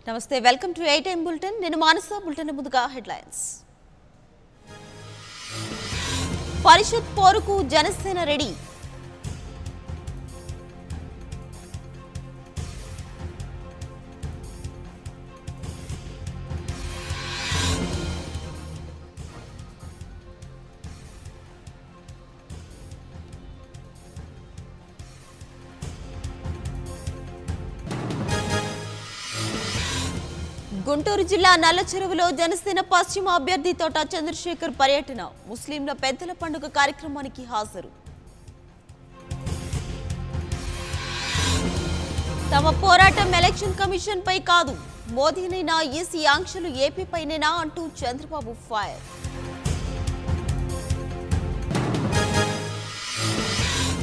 నమస్తే welcome to A time bulletin నేను మానస bulletin ముందుగా హెడ్లైన్స్ పరిషత్ పోరుకు జనసేన రెడీ గుంటూరు జిల్లా నల్లచెరువులో జనసేన పశ్చిమ అభ్యర్థి తోట చంద్రశేఖర్ పర్యటన ముస్లింల పెద్దల పండుగ కార్యక్రమానికి హాజరు తమ పోరాటం ఎలక్షన్ కమిషన్ పై కాదు మోదీనైనా ఈసీ ఆంక్షలు ఏపీపైనేనా అంటూ చంద్రబాబు ఫైర్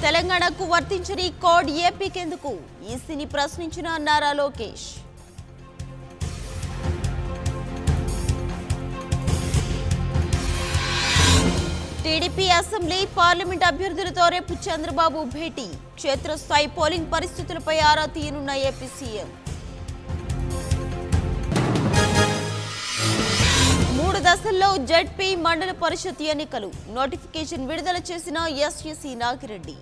తెలంగాణకు వర్తించని కోడ్ ఏపీకెందుకు ఈసీని ప్రశ్నించిన Nara Lokesh TDP assembly parliament అభ్యర్థులతో రేపు చంద్రబాబు భేటీ క్షేత్రస్థాయి పోలింగ్ పరిస్థితులపై ఆరా తీయనున్న ఏపీ సీఎం 3 దశల్లో జెడ్పీ మండల పరిషత్ ఎన్నికలు నోటిఫికేషన్ విడుదల చేసిన ఎస్ఎస్సీ నాగిరెడ్డి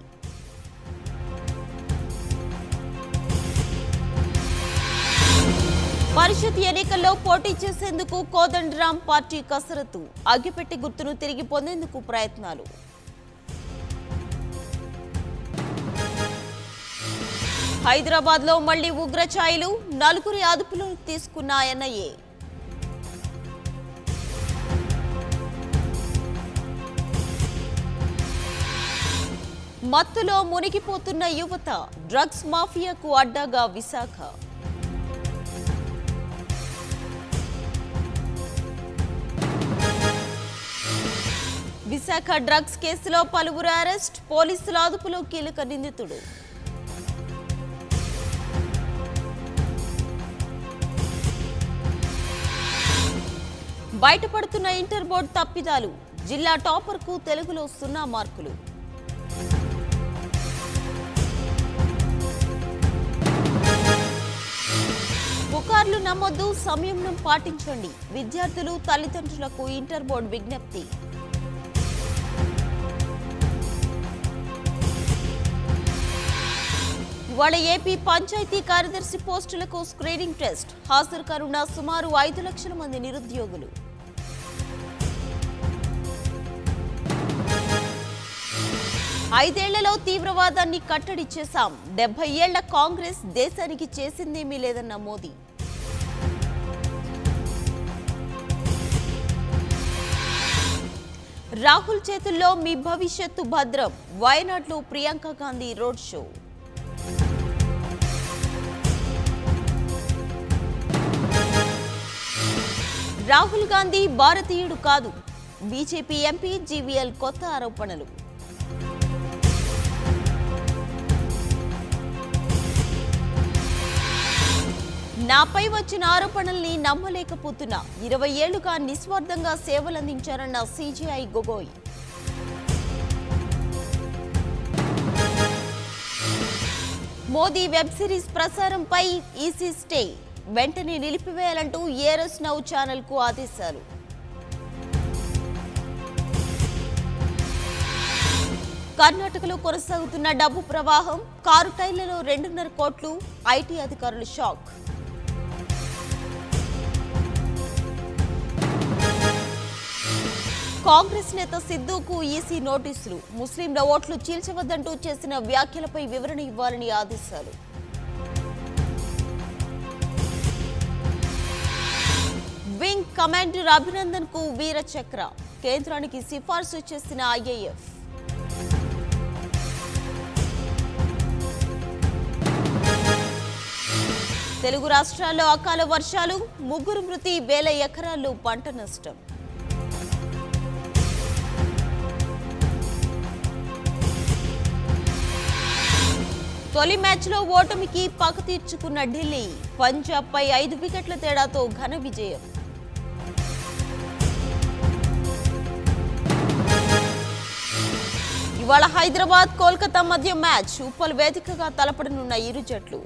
పరిషత్ ఎన్నికల్లో పోటీ చేసేందుకు కోదండరాం పార్టీ కసరత్తు అగ్గిపెట్టి గుర్తును తిరిగి పొందేందుకు ప్రయత్నాలు హైదరాబాద్ లో మళ్లీ ఉగ్రఛాయలు 4 అదుపులో తీసుకున్న ఎన్ఐఏ మత్తులో మునిగిపోతున్న యువత డ్రగ్స్ మాఫియాకు అడ్డాగా విశాఖ విశాఖ డ్రగ్స్ కేసులో పలువురు అరెస్ట్ పోలీసుల అదుపులో కీలక నిందితుడు బయటపడుతున్న ఇంటర్ బోర్డు తప్పిదాలు జిల్లా టాపర్ కు తెలుగులో 0 మార్కులు పుకార్లు నమ్మొద్దు సంయమనం పాటించండి విద్యార్థులు తల్లిదండ్రులకు ఇంటర్ బోర్డు విజ్ఞప్తి ఇవాళ ఏపీ పంచాయతీ కార్యదర్శి పోస్టులకు స్క్రీనింగ్ టెస్ట్ హాజరు కానున్న సుమారు 5 లక్షల మంది నిరుద్యోగులు ఐదేళ్లలో తీవ్రవాదాన్ని కట్టడి చేశాం 70 ఏళ్ల కాంగ్రెస్ దేశానికి చేసిందేమీ లేదన్న మోదీ రాహుల్ చేతుల్లో మీ భవిష్యత్తు భద్రం వయనాడ్లో ప్రియాంక గాంధీ రోడ్ షో రాహుల్ గాంధీ భారతీయుడు కాదు బీజేపీ ఎంపీ జీవీఎల్ కొత్త ఆరోపణలు నాపై వచ్చిన ఆరోపణల్ని నమ్మలేకపోతున్నా 20 ఏళ్లుగా నిస్వార్థంగా సేవలందించారన్న CJI Gogoi Modi web series ప్రసారంపై ఈసీ స్టే వెంటనే నిలిపివేయాలంటూ ఏరస్ నౌ ఛానల్ కు ఆదేశాలు కర్ణాటకలో కొనసాగుతున్న డబ్బు ప్రవాహం కారు టైర్లలో 2.5 కోట్లు ఐటీ అధికారులు షాక్ కాంగ్రెస్ నేత సిద్ధుకు ఈసీ నోటీసులు ముస్లింల ఓట్లు చీల్చవద్దంటూ చేసిన వ్యాఖ్యలపై వివరణ ఇవ్వాలని ఆదేశాలు వింగ్ కమాండర్ అభినందన్ కు వీర చక్ర కేంద్రానికి సిఫార్సు చేసిన ఐఏఎఫ్ తెలుగు రాష్ట్రాల్లో అకాల వర్షాలు 3 మృతి వేల ఎకరాల్లో పంట నష్టం తొలి మ్యాచ్లో ఓటమికి పగ తీర్చుకున్న ఢిల్లీ పంజాబ్ పై 5 వికెట్ల తేడాతో ఘన విజయం ఇవాళ హైదరాబాద్ కోల్కతా మధ్య మ్యాచ్ ఉప్పల్ వేదికగా తలపడనున్న ఇరు జట్లు